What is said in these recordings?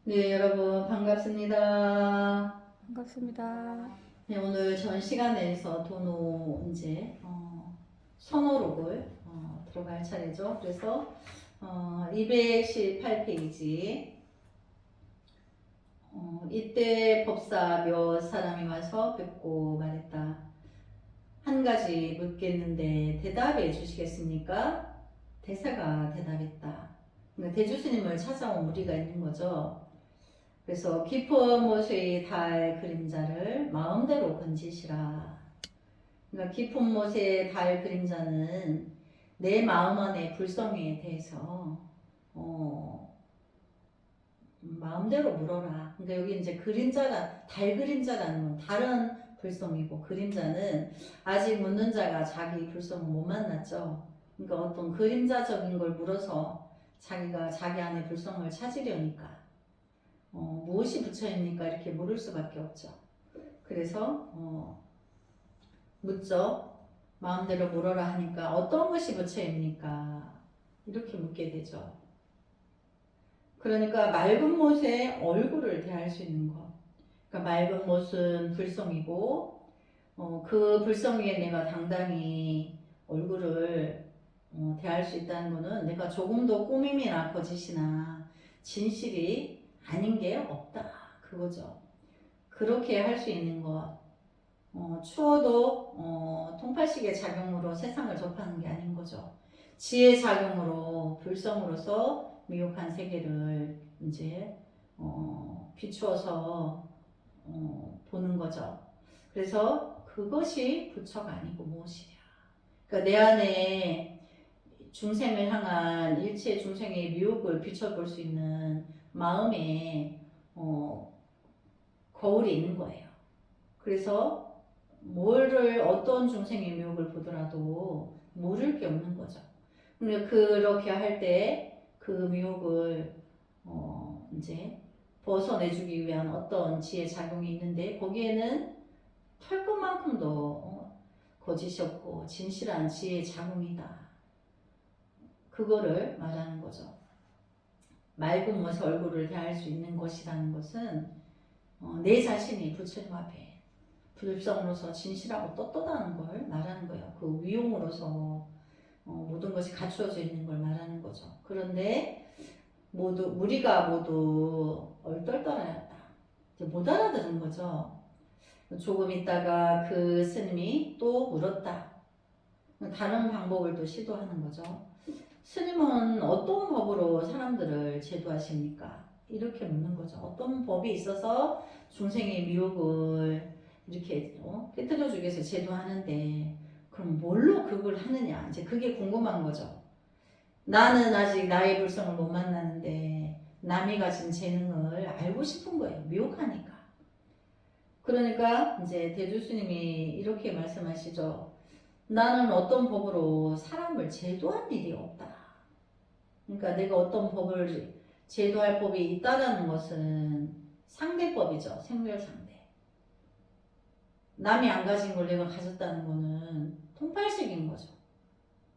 네, 여러분 반갑습니다. 반갑습니다. 네, 오늘 전 시간에서 도노 이제 선호록을 들어갈 차례죠. 그래서 218페이지 이때 법사 몇 사람이 와서 뵙고 말했다. 한 가지 묻겠는데 대답해 주시겠습니까? 대사가 대답했다. 그러니까 대주스님을 찾아온 무리가 있는 거죠. 그래서 깊은 못의 달 그림자를 마음대로 건지시라. 그러니까 깊은 못의 달 그림자는 내 마음 안의 불성에 대해서 마음대로 물어라. 그러니까 여기 이제 그림자가 달 그림자라는 건 다른 불성이고, 그림자는 아직 묻는 자가 자기 불성을 못 만났죠. 그러니까 어떤 그림자적인 걸 물어서 자기가 자기 안의 불성을 찾으려니까 무엇이 붙여있니까 이렇게 물을 수밖에 없죠. 그래서 묻죠. 마음대로 물어라 하니까 어떤 것이 붙여있니까 이렇게 묻게 되죠. 그러니까 맑은 못에 얼굴을 대할 수 있는 것. 그러니까 맑은 못은 불성이고 그 불성 위에 내가 당당히 얼굴을 대할 수 있다는 것은 내가 조금도 꾸밈이나 거짓이나 진실이 아닌 게 없다. 그거죠. 그렇게 할 수 있는 것. 추워도 통팔식의 작용으로 세상을 접하는 게 아닌 거죠. 지혜 작용으로 불성으로서 미혹한 세계를 이제 비추어서 보는 거죠. 그래서 그것이 부처가 아니고 무엇이냐. 그러니까 내 안에 중생을 향한 일체 중생의 미혹을 비춰볼 수 있는 마음에 거울이 있는 거예요. 그래서 뭐를 어떤 중생의 미혹을 보더라도 모를 게 없는 거죠. 그러니까 그렇게 할 때 그 미혹을 이제 벗어내주기 위한 어떤 지혜 작용이 있는데, 거기에는 털 것만큼도 거짓이 없고 진실한 지혜 작용이다. 그거를 말하는 거죠. 맑은 못에 얼굴을 대할 수 있는 것이라는 것은 내 자신이 부처님 앞에 불성으로서 진실하고 떳떳하는 걸 말하는 거예요. 그 위용으로서 모든 것이 갖추어져 있는 걸 말하는 거죠. 그런데 무리가 모두 얼떨떨하였다. 못 알아들은 거죠. 조금 있다가 그 스님이 또 물었다. 다른 방법을 또 시도하는 거죠. 스님은 어떤 법으로 사람들을 제도하십니까? 이렇게 묻는 거죠. 어떤 법이 있어서 중생의 미혹을 이렇게 깨뜨려 주기 위해서 제도하는데, 그럼 뭘로 그걸 하느냐? 이제 그게 궁금한 거죠. 나는 아직 나의 불성을 못 만나는데 남이 가진 재능을 알고 싶은 거예요. 미혹하니까. 그러니까 이제 대주스님이 이렇게 말씀하시죠. 나는 어떤 법으로 사람을 제도할 일이 없다. 그러니까 내가 어떤 법을 제도할 법이 있다라는 것은 상대법이죠. 생멸상대. 남이 안 가진 걸 내가 가졌다는 거는 통팔식인 거죠.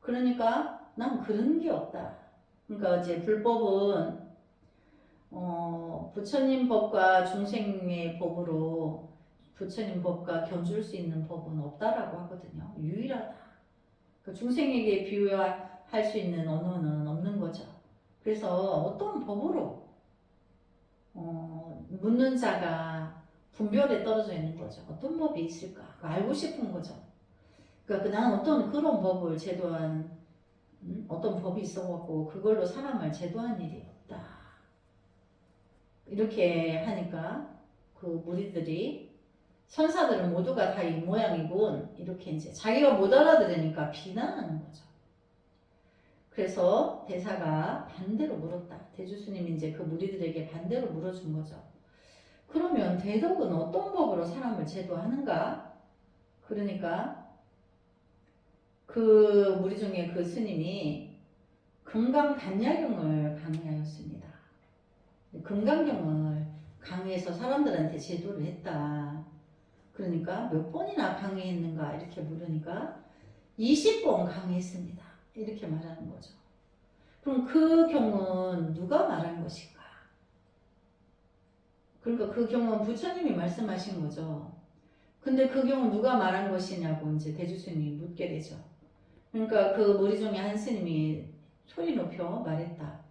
그러니까 난 그런 게 없다. 그러니까 이제 불법은 부처님 법과 중생의 법으로 부처님 법과 견줄 수 있는 법은 없다라고 하거든요. 유일하다. 그 중생에게 비유할 수 있는 언어는 없는 거죠. 그래서 어떤 법으로 묻는 자가 분별에 떨어져 있는 거죠. 어떤 법이 있을까? 알고 싶은 거죠. 그러니까 나는 어떤 그런 법을 제도한 어떤 법이 있어갖고 그걸로 사람을 제도한 일이 없다. 이렇게 하니까 그 무리들이, 선사들은 모두가 다 이 모양이군, 이렇게 이제 자기가 못 알아들으니까 비난하는 거죠. 그래서 대사가 반대로 물었다. 대주스님이 이제 그 무리들에게 반대로 물어준 거죠. 그러면 대덕은 어떤 법으로 사람을 제도하는가? 그러니까 그 무리 중에 그 스님이 금강단야경을 강의하였습니다. 금강경을 강의해서 사람들한테 제도를 했다. 그러니까 몇 번이나 강의했는가 이렇게 물으니까 20번 강의했습니다. 이렇게 말하는 거죠. 그럼 그 경은 누가 말한 것인가? 그러니까 그 경우는 부처님이 말씀하신 거죠. 근데 그 경우 누가 말한 것이냐고 이제 대주스님이 묻게 되죠. 그러니까 그 무리 중에 한 스님이 소리 높여 말했다.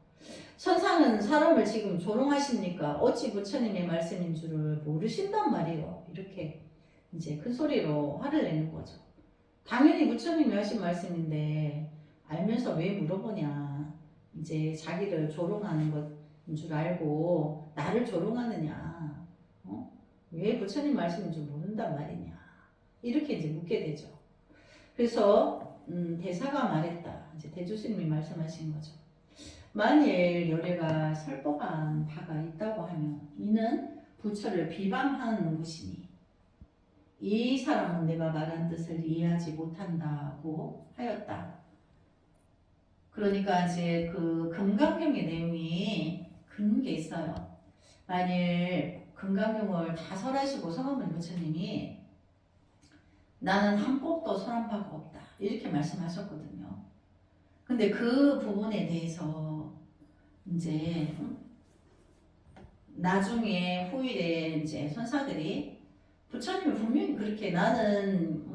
선상은 사람을 지금 조롱하십니까? 어찌 부처님의 말씀인 줄을 모르신단 말이에요. 이렇게 이제 큰 소리로 화를 내는 거죠. 당연히 부처님이 하신 말씀인데 알면서 왜 물어보냐. 이제 자기를 조롱하는 것인 줄 알고 나를 조롱하느냐. 어? 왜 부처님 말씀인 줄 모른단 말이냐. 이렇게 이제 묻게 되죠. 그래서 대사가 말했다. 이제 대주스님이 말씀하신 거죠. 만일 요래가 설법한 바가 있다고 하면 이는 부처를 비방하는 것이니 이 사람은 내가 말한 뜻을 이해하지 못한다고 하였다. 그러니까 이제 그 금강경의 내용이 그런 게 있어요. 만일 금강경을 다 설하시고 성화문 부처님이 나는 한 법도 설한 바가 없다. 이렇게 말씀하셨거든요. 근데 그 부분에 대해서 이제 나중에 후일에 이제 선사들이 부처님이 분명히 그렇게 나는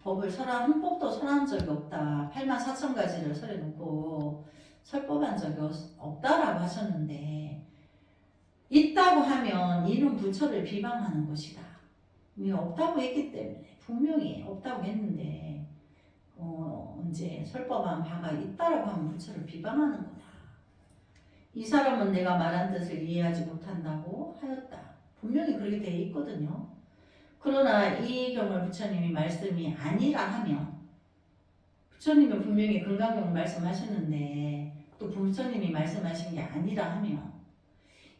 법을 한 법도 설한 적이 없다. 84,000가지를 설해놓고 설법한 적이 없다라고 하셨는데 있다고 하면 이는 부처를 비방하는 것이다. 없다고 했기 때문에 분명히 없다고 했는데 이제 설법한 바가 있다라고 하면 부처를 비방하는 거다. 이 사람은 내가 말한 뜻을 이해하지 못한다고 하였다. 분명히 그렇게 되어 있거든요. 그러나 이 경을 부처님이 말씀이 아니라 하면 부처님은 분명히 금강경을 말씀하셨는데 또 부처님이 말씀하신 게 아니라 하면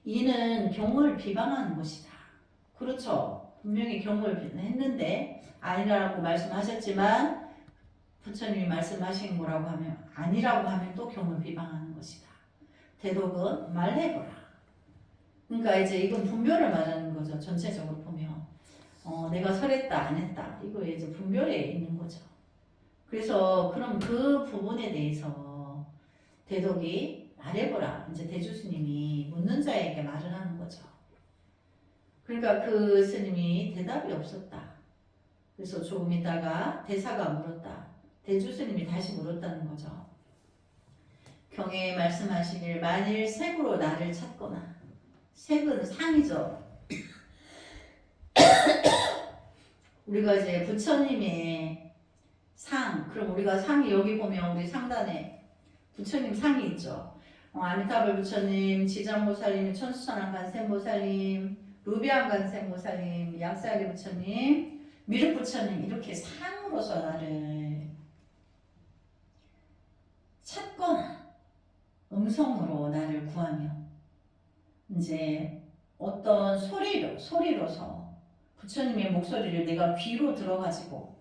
이는 경을 비방하는 것이다. 그렇죠. 분명히 경을 했는데 아니라고 말씀하셨지만 부처님이 말씀하신 거라고 하면 아니라고 하면 또 경을 비방하는 것이다. 대독은 말해보라. 그러니까 이제 이건 분별을 말하는 거죠. 전체적으로 보면 내가 설했다 안 했다 이거에 이제 분별에 있는 거죠. 그래서 그럼 그 부분에 대해서 대독이 말해보라. 이제 대주스님이 묻는 자에게 말을 하는 거죠. 그러니까 그 스님이 대답이 없었다. 그래서 조금 있다가 대사가 물었다. 대주스님이 다시 물었다는 거죠. 경에 말씀하시길 만일 색으로 나를 찾거나 색은 상이죠. 우리가 이제 부처님의 상, 그럼 우리가 상이 여기 보면 우리 상단에 부처님 상이 있죠. 아미타불 부처님, 지장보살님, 천수천왕간센보살님, 루비안간센보살님, 양사리 부처님, 미륵 부처님 이렇게 상으로서 나를 찾거나 음성으로 나를 구하며 이제 어떤 소리로서 부처님의 목소리를 내가 귀로 들어가지고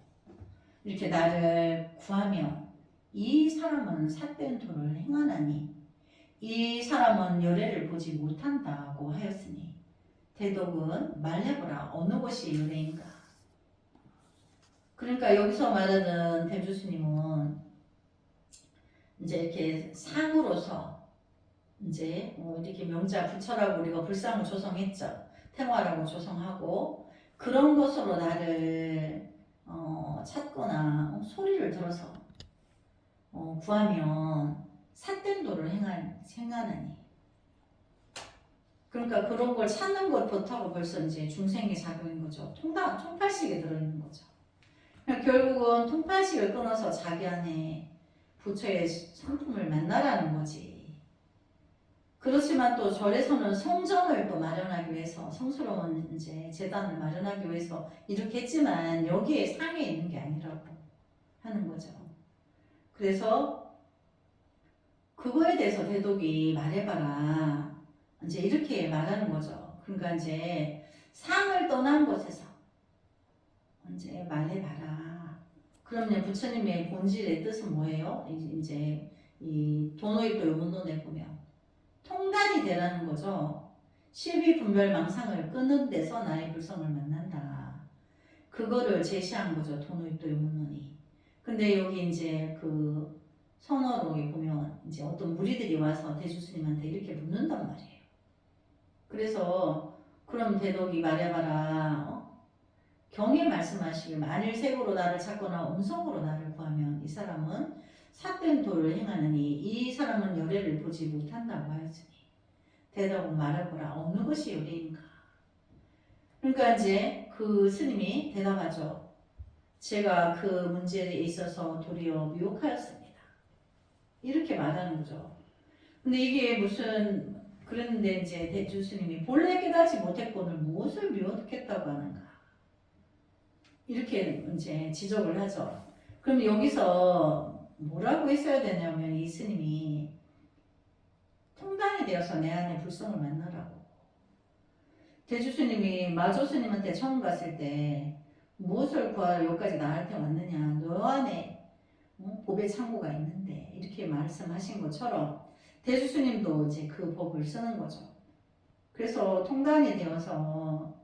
이렇게 나를 구하며 이 사람은 삿된 도를 행하나니 이 사람은 열애를 보지 못한다고 하였으니 대독은 말해보라. 어느 것이 열애인가? 그러니까 여기서 말하는 대주스님은 이제 이렇게 상으로서 이제 이렇게 명자 부처라고 우리가 불상을 조성했죠. 태화라고 조성하고 그런 것으로 나를 찾거나 소리를 들어서 구하면 삿된 도를 행하나니 그러니까 그런 걸 찾는 것부터가 벌써 이제 중생의 작용인 거죠. 통팔식에 들어있는 거죠. 그러니까 결국은 통팔식을 끊어서 자기 안에 부처의 성품을 만나라는 거지. 그렇지만 또 절에서는 성전을 또 마련하기 위해서 성스러운 이제 제단을 마련하기 위해서 이렇게 했지만 여기에 상에 있는 게 아니라고 하는 거죠. 그래서 그거에 대해서 대독이 말해봐라. 이제 이렇게 말하는 거죠. 그러니까 이제 상을 떠난 곳에서 이제 말해봐라. 그러면 부처님의 본질의 뜻은 뭐예요? 이제 이 도노이토 요문론에 보면 통단이 되라는 거죠. 실비분별망상을 끊는 데서 나의 불성을 만난다. 그거를 제시한 거죠. 도노이토 요문론이. 근데 여기 이제 그 선어록에 보면 이제 어떤 무리들이 와서 대주스님한테 이렇게 묻는단 말이에요. 그래서 그럼 대독이 말해봐라. 경에 말씀하시길 만일 색으로 나를 찾거나 음성으로 나를 구하면 이 사람은 삿된 도를 행하느니 이 사람은 열애를 보지 못한다고 하였으니 대답은 말해보라. 어느 것이 열애인가? 그러니까 이제 그 스님이 대답하죠. 제가 그 문제에 있어서 도리어 미혹하였습니다. 이렇게 말하는 거죠. 근데 이게 무슨 그랬는데 이제 대주 스님이 본래 깨닫지 못했거늘 무엇을 미혹했다고 하는가? 이렇게 이제 지적을 하죠. 그럼 여기서 뭐라고 했어야 되냐면 이 스님이 통단이 되어서 내 안에 불성을 만나라고. 대주 스님이 마조 스님한테 처음 갔을 때 무엇을 구하러 여기까지 나한테 왔느냐? 너 안에 법의 창고가 있는데 이렇게 말씀하신 것처럼 대주 스님도 이제 그 법을 쓰는 거죠. 그래서 통단이 되어서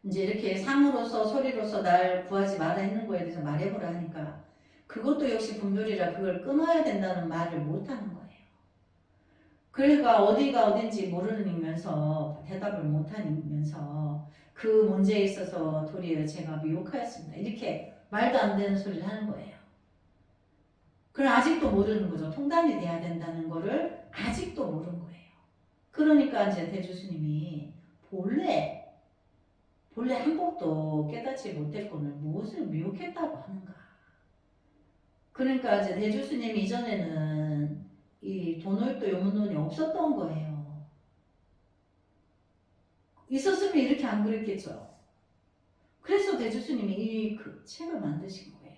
이제 이렇게 상으로서 소리로서 날 구하지 마라 했는 거에 대해서 말해보라 하니까 그것도 역시 분별이라 그걸 끊어야 된다는 말을 못하는 거예요. 그러니까 어디가 어딘지 모르면서 대답을 못하면서 그 문제에 있어서 도리어 제가 미혹하였습니다. 이렇게 말도 안 되는 소리를 하는 거예요. 그럼 아직도 모르는 거죠. 통단이 돼야 된다는 거를 아직도 모르는 거예요. 그러니까 이제 대주스님이 본래 한 법도 깨닫지 못했거늘 무엇을 미혹했다고 하는가. 그러니까 이제 대주스님 이전에는 이 도노익도 요문론이 없었던 거예요. 있었으면 이렇게 안 그랬겠죠. 그래서 대주스님이 이 그 책을 만드신 거예요.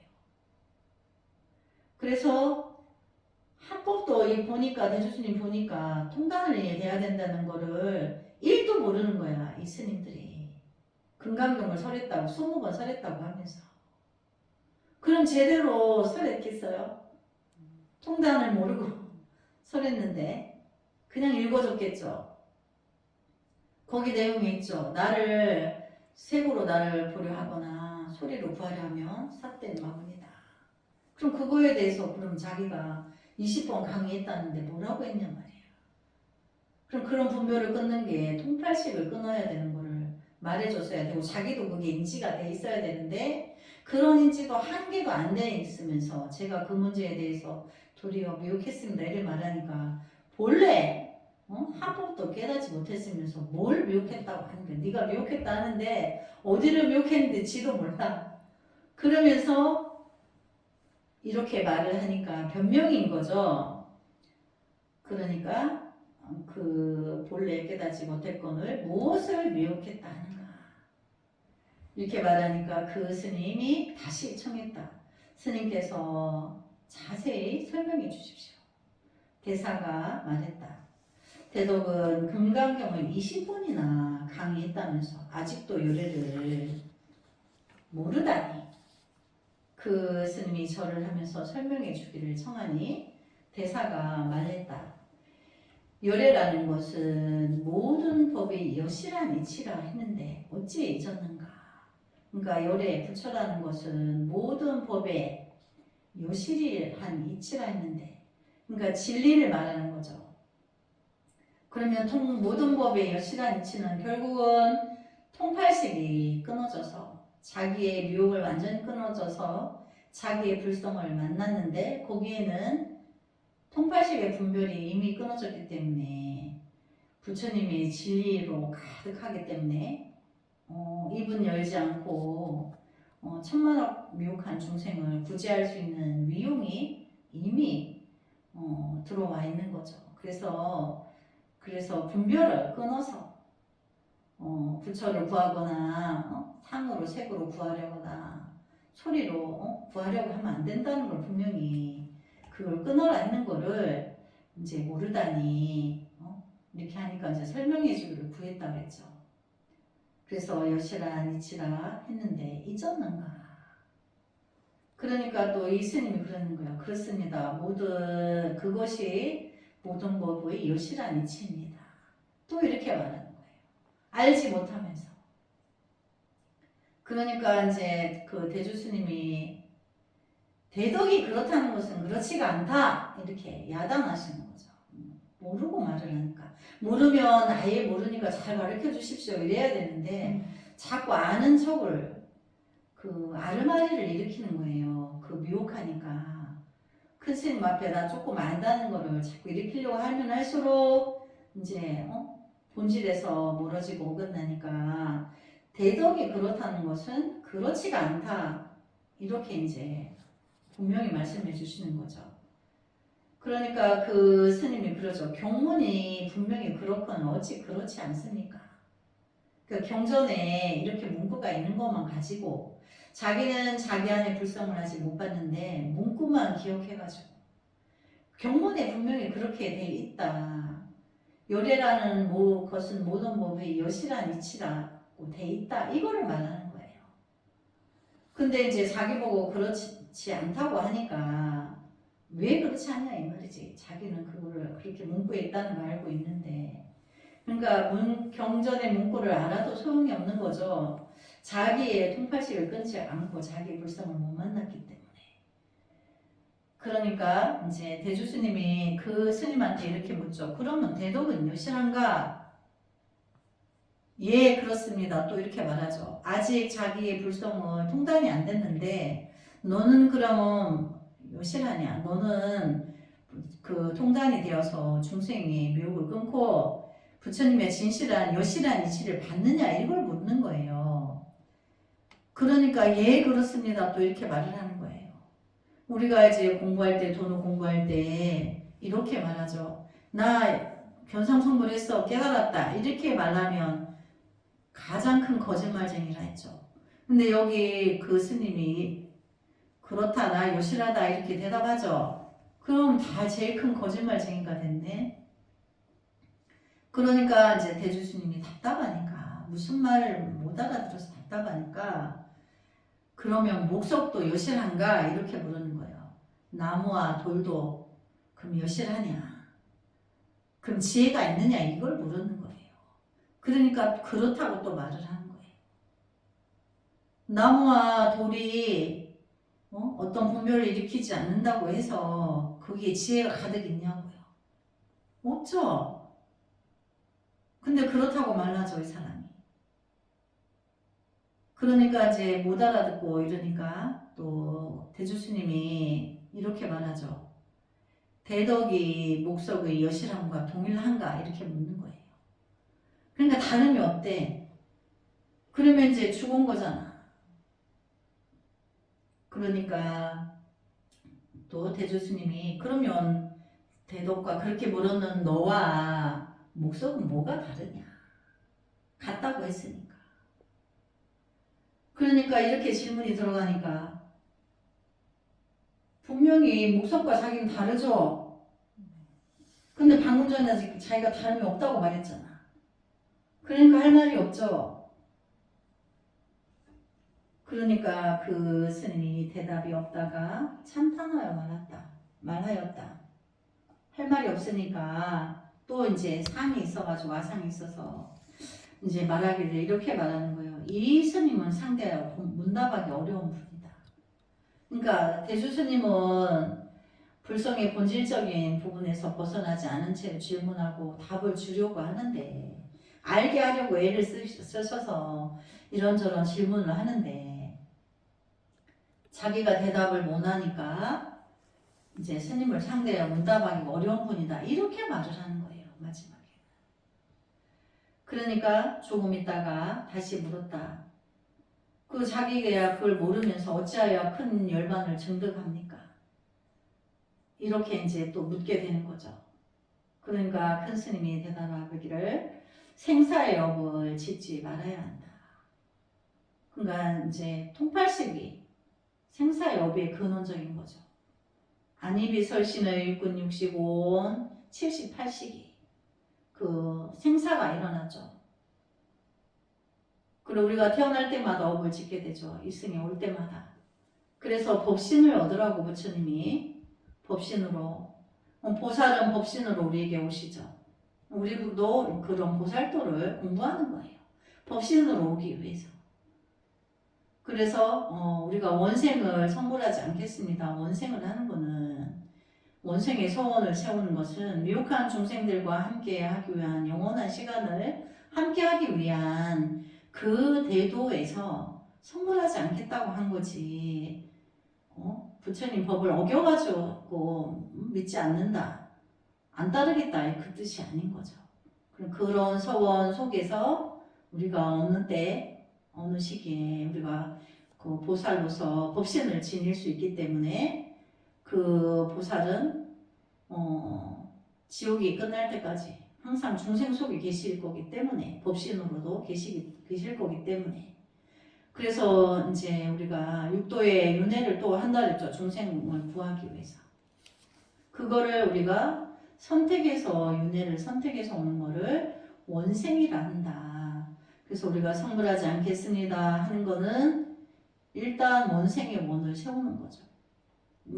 그래서 합법도 이 보니까 대주스님 보니까 통단을 돼야 된다는 거를 1도 모르는 거야. 이 스님들이. 금강경을 설했다고 20번 설했다고 하면서 그럼 제대로 설했겠어요? 통단을 모르고 설했는데 그냥 읽어줬겠죠. 거기 내용이 있죠. 나를 색으로 나를 보려 하거나 소리로 구하려 하면 삿된 마문이다. 그럼 그거에 대해서 그럼 자기가 20번 강의했다는데 뭐라고 했냐 말이야. 그럼 그런 분별을 끊는 게 통팔식을 끊어야 되는 거를 말해줬어야 되고 자기도 그게 인지가 돼 있어야 되는데 그런 인지도 한 개도 안 돼 있으면서 제가 그 문제에 대해서 도리어 미혹했습니다 이를 말하니까 본래 합법도 깨닫지 못했으면서 뭘 미혹했다고 하는 거야. 네가 미혹했다 하는데 어디를 미혹했는데 지도 몰라. 그러면서 이렇게 말을 하니까 변명인 거죠. 그러니까 그 본래 깨닫지 못했거늘 무엇을 미혹했다 하는가. 이렇게 말하니까 그 스님이 다시 청했다. 스님께서 자세히 설명해 주십시오. 대사가 말했다. 대독은 금강경을 20번이나 강의했다면서 아직도 요래를 모르다니. 그 스님이 절을 하면서 설명해 주기를 청하니 대사가 말했다. 요래라는 것은 모든 법의 여실한 이치라 했는데 어찌 잊었는가. 그러니까 요래 부처라는 것은 모든 법의 여실한 이치라 했는데 그러니까 진리를 말하는 거죠. 그러면 모든 법의 여실한 이치는 결국은 통팔식이 끊어져서 자기의 유혹을 완전히 끊어져서 자기의 불성을 만났는데 거기에는 통팔식의 분별이 이미 끊어졌기 때문에 부처님이 진리로 가득하기 때문에 입은 열지 않고 천만억 미혹한 중생을 구제할 수 있는 위용이 이미 들어와 있는 거죠. 그래서 분별을 끊어서 부처를 구하거나 상으로 색으로 구하려거나 소리로 구하려고 하면 안 된다는 걸 분명히 그걸 끊어라 했는 거를 이제 모르다니 이렇게 하니까 이제 설명해 주기를 구했다 그랬죠. 그래서 여실한 이치라 했는데 잊었는가. 그러니까 또 이 스님이 그러는 거예요. 그렇습니다. 그것이 모든 법의 여실한 이치입니다. 또 이렇게 말하는 거예요. 알지 못하면서. 그러니까 이제 그 대주 스님이 대덕이 그렇다는 것은 그렇지가 않다 이렇게 야단하시는 거죠. 모르고 말을 하니까 모르면 아예 모르니까 잘 가르쳐 주십시오 이래야 되는데 자꾸 아는 척을 그 아르마리를 일으키는 거예요. 그 미혹하니까 큰 스님 앞에 나 조금 안다는 거를 자꾸 일으키려고 하면 할수록 이제 본질에서 멀어지고 어긋나니까 대덕이 그렇다는 것은 그렇지가 않다 이렇게 이제 분명히 말씀해 주시는 거죠. 그러니까 그 스님이 그러죠. 경문이 분명히 그렇거나 어찌 그렇지 않습니까? 그 경전에 이렇게 문구가 있는 것만 가지고 자기는 자기 안에 불성을 아직 못 봤는데 문구만 기억해가지고 경문에 분명히 그렇게 돼 있다. 요래라는 것은 모든 법의 여시란 이치라고 돼 있다. 이거를 말하는 거예요. 근데 이제 자기 보고 그렇지 않다고 하니까 왜 그렇지 않냐 이 말이지. 자기는 그거를 그렇게 문구에 있다는 걸 알고 있는데 그러니까 경전의 문구를 알아도 소용이 없는 거죠. 자기의 통팔식을 끊지 않고 자기의 불성을 못 만났기 때문에. 그러니까 이제 대주스님이 그 스님한테 이렇게 묻죠. 그러면 대덕은 여실한가? 예, 그렇습니다. 또 이렇게 말하죠. 아직 자기의 불성은 통단이 안 됐는데 너는 그러면 여실하냐? 너는 그 통단이 되어서 중생의 묘욕을 끊고 부처님의 진실한 여실한 이치를 받느냐 이걸 묻는 거예요. 그러니까 예 그렇습니다. 또 이렇게 말을 하는 거예요. 우리가 이제 공부할 때 도노 공부할 때 이렇게 말하죠. 나 견성성불했어 깨달았다 이렇게 말하면 가장 큰 거짓말쟁이라 했죠. 근데 여기 그 스님이 그렇다 나 여실하다 이렇게 대답하죠. 그럼 다 제일 큰 거짓말쟁이가 됐네. 그러니까 이제 대주스님이 답답하니까 무슨 말을 못 알아들어서 답답하니까 그러면 목석도 여실한가 이렇게 물은 거예요. 나무와 돌도 그럼 여실하냐? 그럼 지혜가 있느냐 이걸 물는 거예요. 그러니까 그렇다고 또 말을 하는 거예요. 나무와 돌이 어떤 분별을 일으키지 않는다고 해서 거기에 지혜가 가득 있냐고요. 없죠. 근데 그렇다고 말하죠, 이 사람이. 그러니까 이제 못 알아듣고 이러니까 또 대주스님이 이렇게 말하죠. 대덕이 목석의 여실함과 동일한가? 이렇게 묻는 거예요. 그러니까 다름이 없대. 그러면 이제 죽은 거잖아. 그러니까 또 대주스님이 그러면 대덕과 그렇게 물었는 너와 목석은 뭐가 다르냐? 같다고 했으니까. 그러니까 이렇게 질문이 들어가니까 분명히 목석과 자기는 다르죠? 근데 방금 전에 자기가 다름이 없다고 말했잖아. 그러니까 할 말이 없죠? 그러니까 그 스님이 대답이 없다가 참탄하여 말하였다. 할 말이 없으니까 또 이제 상이 있어가지고 와상이 있어서 이제 말하기를 이렇게 말하는 거예요. 이 스님은 상대하여 문답하기 어려운 분이다. 그러니까 대주 스님은 불성의 본질적인 부분에서 벗어나지 않은 채로 질문하고 답을 주려고 하는데 알게 하려고 애를 쓰셔서 이런저런 질문을 하는데 자기가 대답을 못하니까 이제 스님을 상대하여 문답하기 어려운 분이다. 이렇게 말을 하는 거예요. 마지막에. 그러니까 조금 있다가 다시 물었다. 그 자기가 그걸 모르면서 어찌하여 큰 열반을 증득합니까? 이렇게 이제 또 묻게 되는 거죠. 그러니까 큰 스님이 대답하기를 생사의 업을 짓지 말아야 한다. 그러니까 이제 통팔식이 생사의 업의 근원적인 거죠. 안이비설신의 육군 65온 78시기 그 생사가 일어나죠. 그리고 우리가 태어날 때마다 업을 짓게 되죠. 이승에 올 때마다. 그래서 법신을 얻으라고 부처님이 법신으로 보살은 법신으로 우리에게 오시죠. 우리도 그런 보살도를 공부하는 거예요. 법신으로 오기 위해서. 그래서 우리가 원생을 선물하지 않겠습니다. 원생을 하는 거는 원생의 소원을 세우는 것은 미혹한 중생들과 함께 하기 위한 영원한 시간을 함께 하기 위한 그 대도에서 선물하지 않겠다고 한 거지. 부처님 법을 어겨가지고 믿지 않는다, 안 따르겠다, 그 뜻이 아닌 거죠. 그런 서원 속에서 우리가 어느 때, 어느 시기에 우리가 그 보살로서 법신을 지닐 수 있기 때문에 그 보살은 지옥이 끝날 때까지 항상 중생 속에 계실 거기 때문에, 법신으로도 계실 거기 때문에, 그래서 이제 우리가 육도의 윤회를 또 한다 그랬죠. 중생을 구하기 위해서. 그거를 우리가 윤회를 선택해서 오는 거를 원생이라 한다. 그래서 우리가 성불하지 않겠습니다 하는 거는 일단 원생의 원을 세우는 거죠.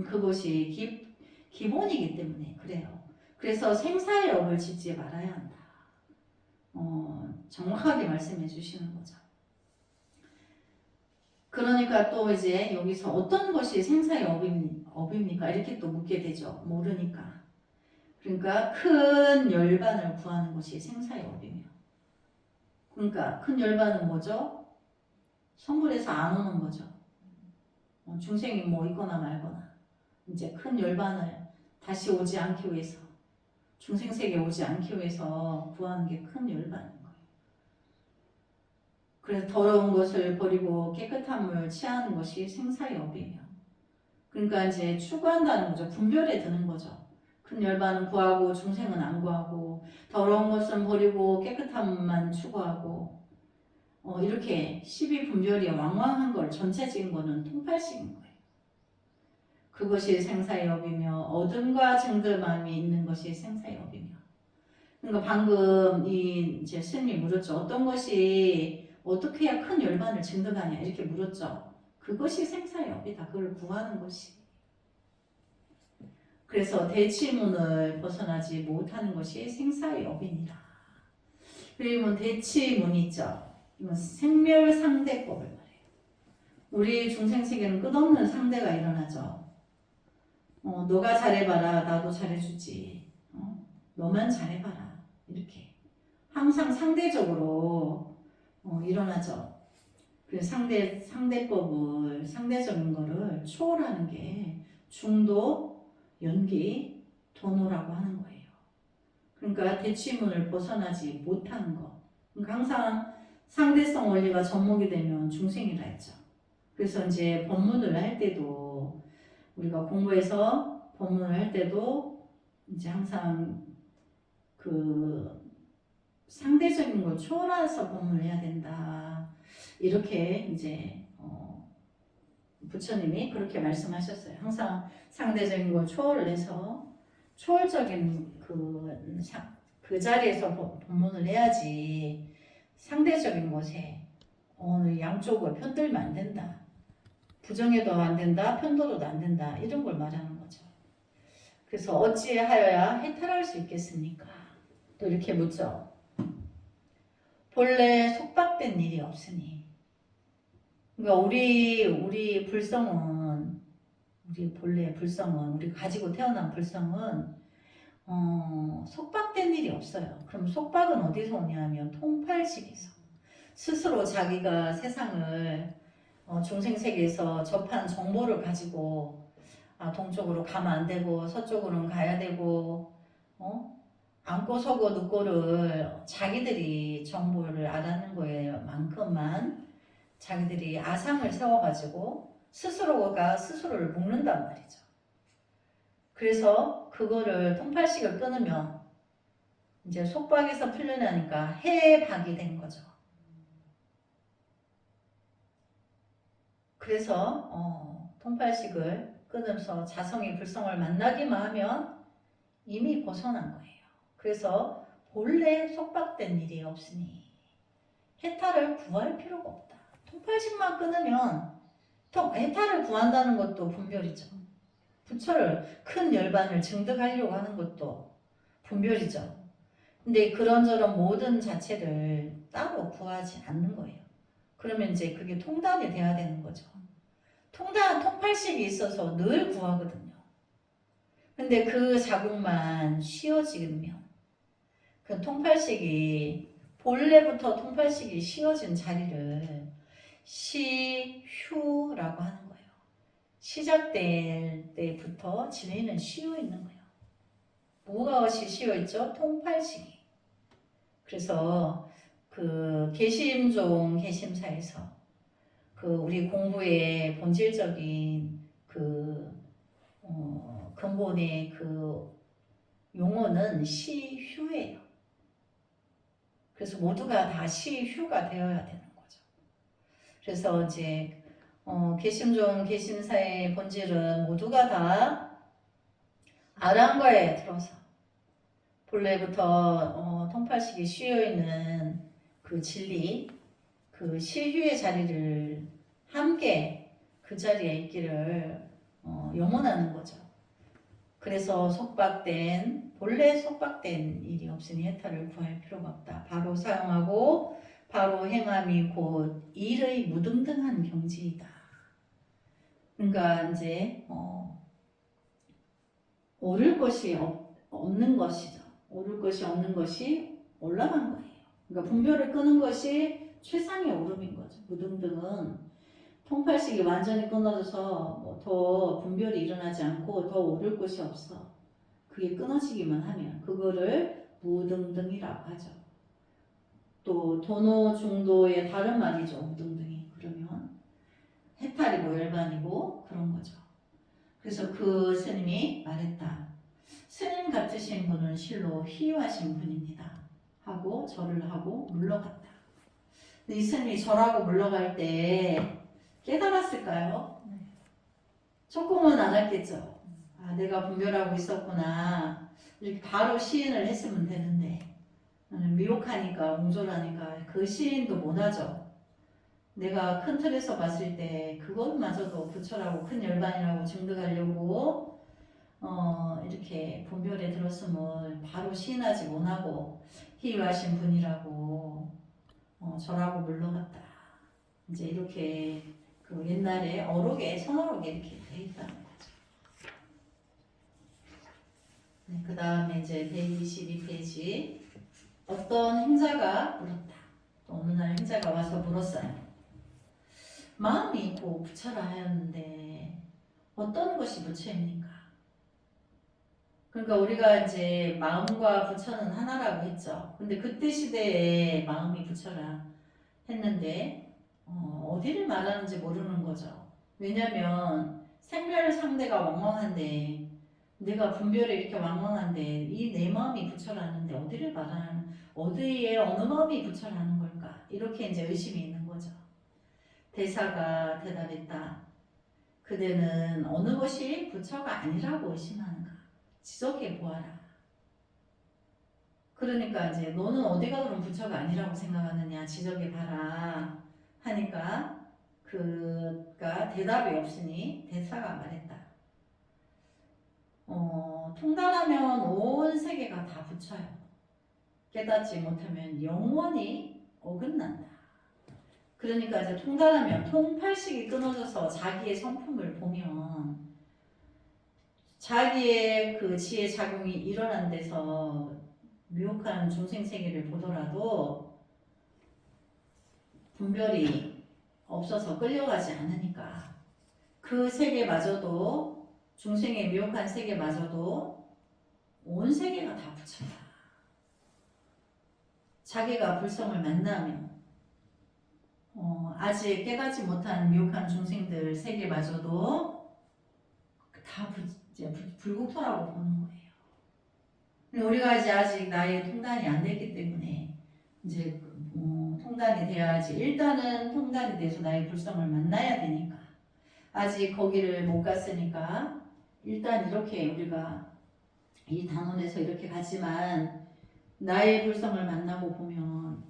그것이 기본이기 때문에 그래요. 그래서 생사의 업을 짓지 말아야 한다. 정확하게 말씀해 주시는 거죠. 그러니까 또 이제 여기서 어떤 것이 생사의 업입니까? 이렇게 또 묻게 되죠. 모르니까. 그러니까 큰 열반을 구하는 것이 생사의 업이며, 그러니까 큰 열반은 뭐죠? 성불에서 안 오는 거죠. 중생이 뭐 있거나 말거나 이제 큰 열반을 다시 오지 않기 위해서, 중생세계에 오지 않기 위해서 구하는 게 큰 열반인 거예요. 그래서 더러운 것을 버리고 깨끗한 물을 취하는 것이 생사의 업이며, 그러니까 이제 추구한다는 거죠. 분별에 드는 거죠. 큰 열반은 구하고 중생은 안 구하고, 더러운 것은 버리고 깨끗한 물만 추구하고, 이렇게 12분별이 왕왕한 걸, 전체적인 거는 통팔식인 거예요. 그것이 생사의 업이며, 어둠과 증득함이 있는 것이 생사의 업이며. 그러니까 방금 이제 스님이 물었죠. 어떤 것이 어떻게 해야 큰 열반을 증득하냐 이렇게 물었죠. 그것이 생사의 업이다. 그걸 구하는 것이. 그래서 대치문을 벗어나지 못하는 것이 생사의 업이니라. 그리고 대치문 있죠. 이건 생멸상대법을 말해요. 우리 중생세계는 끝없는 상대가 일어나죠. 너가 잘해봐라, 나도 잘해주지. 너만 잘해봐라, 이렇게 항상 상대적으로 일어나죠. 그 상대법을, 상대적인 거를 초월하는 게 중도, 연기, 도노라고 하는 거예요. 그러니까 대치문을 벗어나지 못하는 거. 그러니까 항상 상대성 원리가 접목이 되면 중생이라 했죠. 그래서 이제 법문을 할 때도, 우리가 공부해서 법문을 할 때도 이제 항상 그 상대적인 걸 초월해서 법문을 해야 된다. 이렇게 이제 부처님이 그렇게 말씀하셨어요. 항상 상대적인 걸 초월을 해서 초월적인 그 자리에서 법문을 해야지, 상대적인 것에 어느 양쪽을 편들면 안 된다. 부정해도 안 된다, 편도도 안 된다, 이런 걸 말하는 거죠. 그래서 어찌하여야 해탈할 수 있겠습니까? 또 이렇게 묻죠. 본래 속박된 일이 없으니. 그러니까 우리 불성은, 우리 본래 불성은, 우리 가지고 태어난 불성은 속박된 일이 없어요. 그럼 속박은 어디서 오냐면 통팔식에서. 스스로 자기가 세상을 중생세계에서 접한 정보를 가지고, 동쪽으로 가면 안 되고 서쪽으로는 가야 되고, 앉고 서고 눕고를 자기들이 정보를 알아낸 거에 만큼만 자기들이 아상을 세워가지고 스스로가 스스로를 묶는단 말이죠. 그래서 그거를 통팔식을 끊으면 이제 속박에서 풀려나니까 해박이 된 거죠. 그래서 통팔식을 끊으면서 자성이 불성을 만나기만 하면 이미 벗어난 거예요. 그래서 본래 속박된 일이 없으니 해탈을 구할 필요가 없다. 통팔식만 끊으면, 해탈을 구한다는 것도 분별이죠. 부처를, 큰 열반을 증득하려고 하는 것도 분별이죠. 근데 그런저런 모든 자체를 따로 구하지 않는 거예요. 그러면 이제 그게 통단이 돼야 되는 거죠. 통팔식이 있어서 늘 구하거든요. 근데 그 자국만 씌워지면 그 통팔식이 본래부터 통팔식이 씌워진 자리를 시휴라고 하는 거예요. 시작될 때부터 진해는 씌워 있는 거예요. 뭐가 어시 씌워 있죠? 통팔식이. 그래서 그 개심종 개심사에서 그 우리 공부의 본질적인 그 근본의 그 용어는 시휴예요. 그래서 모두가 다 시휴가 되어야 되는 거죠. 그래서 이제 개심종 개심사의 본질은 모두가 다 아랑과에 들어서 본래부터 통팔식이 씌어 있는 그 진리, 그 시휴의 자리를 함께 그 자리에 있기를 염원하는 거죠. 그래서 본래 속박된 일이 없으니 해탈을 구할 필요가 없다. 바로 사용하고 바로 행함이 곧 일의 무등등한 경지이다. 그러니까 이제 오를 것이 없는 것이죠. 오를 것이 없는 것이 올라간 거예요. 그러니까 분별을 끄는 것이 최상의 오름인 거죠. 무등등은 통팔식이 완전히 끊어져서 더 분별이 일어나지 않고 더 오를 곳이 없어. 그게 끊어지기만 하면 그거를 무등등이라고 하죠. 또 도노 중도의 다른 말이죠. 무등등이. 그러면 해탈이고 열반이고 그런 거죠. 그래서 그 스님이 말했다. 스님 같으신 분은 실로 희유하신 분입니다. 하고 절을 하고 물러갔다. 이 스님이 절하고 물러갈 때 깨달았을까요? 조금은 알았겠죠. 아, 내가 분별하고 있었구나. 이렇게 바로 시인을 했으면 되는데 나는 미혹하니까 옹졸하니까 그 시인도 못하죠. 내가 큰 틀에서 봤을 때 그것마저도 부처라고 큰 열반이라고 증득하려고 이렇게 분별에 들었음을 바로 시인하지 못하고 희유하신 분이라고 절하고 물러갔다. 이제 이렇게 그 옛날에 어록에 선어록에 이렇게 돼 있다는 거죠. 네, 그 다음에 이제 122페이지 어떤 행자가 물었다. 또 어느 날 행자가 와서 물었어요. 마음이 고 부처라 하였는데 어떤 것이 부처입니까? 그러니까 우리가 이제 마음과 부처는 하나라고 했죠. 근데 그때 시대에 마음이 부처라 했는데 어디를 말하는지 모르는 거죠. 왜냐면 생멸 상대가 왕왕한데 내가 분별이 이렇게 왕왕한데 이 내 마음이 부처라는데 어디를 말하는 어디에 어느 마음이 부처라는 걸까? 이렇게 이제 의심이 있는 거죠. 대사가 대답했다. 그대는 어느 것이 부처가 아니라고 의심하는가? 지적해 보아라. 그러니까 이제 너는 어디가 그럼 부처가 아니라고 생각하느냐 지적해 봐라 하니까 그가 대답이 없으니 대사가 말했다. 통달하면 온 세계가 다 부처요. 깨닫지 못하면 영원히 어긋난다. 그러니까 이제 통달하면 통팔식이 끊어져서 자기의 성품을 보면 자기의 그 지혜 작용이 일어난 데서 미혹한 중생 세계를 보더라도 분별이 없어서 끌려가지 않으니까 그 세계마저도 중생의 미혹한 세계마저도 온 세계가 다 부처다. 자기가 불성을 만나면 아직 깨닫지 못한 미혹한 중생들 세계마저도 다 불국토라고 보는 거예요. 우리가 이제 아직 나의 통단이 안 됐기 때문에 이제 통단이 돼야지. 일단은 통단이 돼서 나의 불성을 만나야 되니까 아직 거기를 못 갔으니까 일단 이렇게 우리가 이 단원에서 이렇게 가지만 나의 불성을 만나고 보면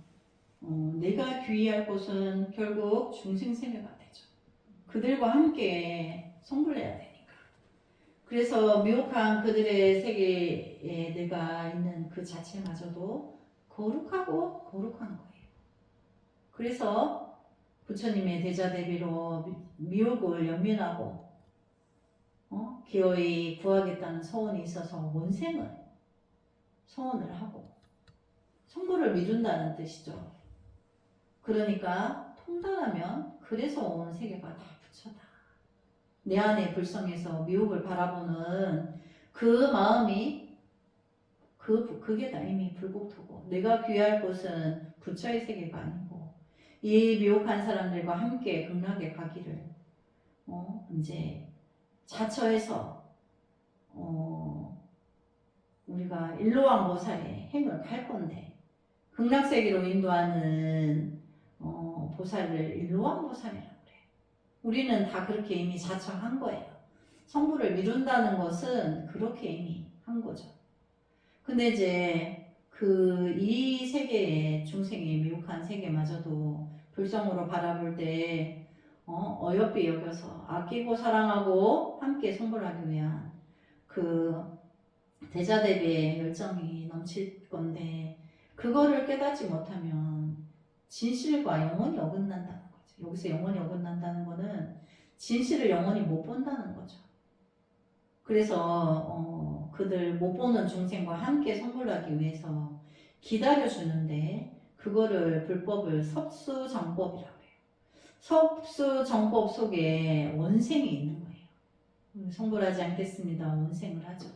내가 귀의할 곳은 결국 중생세계가 되죠. 그들과 함께 성불해야 되니까. 그래서 미혹한 그들의 세계에 내가 있는 그 자체마저도 거룩하고 거룩한 거예요. 그래서 부처님의 대자대비로 미혹을 연민하고 기어이 구하겠다는 소원이 있어서 원생을 소원을 하고 성불을 미룬다는 뜻이죠. 그러니까 통달하면 그래서 온 세계가 다 부처다. 내 안에 불성에서 미혹을 바라보는 그 마음이 그게 다 이미 불국토고 내가 귀할 곳은 부처의 세계가 아니고 이 미혹한 사람들과 함께 극락에 가기를 이제 자처해서 우리가 일로왕보살의 행을 갈 건데 극락세계로 인도하는 보살을 일로왕보살이라고 그래요. 우리는 다 그렇게 이미 자처한 거예요. 성불을 미룬다는 것은 그렇게 이미 한 거죠. 근데 이제 이 세계의 중생의 미혹한 세계마저도 불성으로 바라볼 때 어여삐 여겨서 아끼고 사랑하고 함께 성불하기 위한 그 대자대비의 열정이 넘칠 건데 그거를 깨닫지 못하면 진실과 영원히 어긋난다는 거죠. 여기서 영원히 어긋난다는 거는 진실을 영원히 못 본다는 거죠. 그래서 그들 못 보는 중생과 함께 성불하기 위해서 기다려주는데 그거를 불법을 섭수정법이라고 해요. 섭수정법 속에 원생이 있는 거예요. 성불하지 않겠습니다. 원생을 하죠.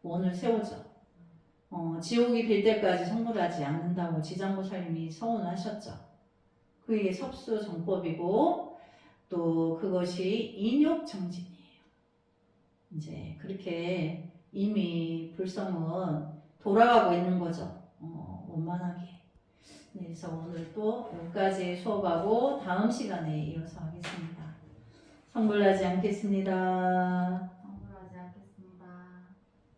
원을 세우죠. 지옥이 빌 때까지 성불하지 않는다고 지장보살님이 서운하셨죠. 그게 섭수정법이고 또 그것이 인욕정진이에요. 이제 그렇게 이미 불성은 돌아가고 있는 거죠. 원만하게. 그래서 오늘 또 여기까지 수업하고 다음 시간에 이어서 하겠습니다. 성불하지 않겠습니다.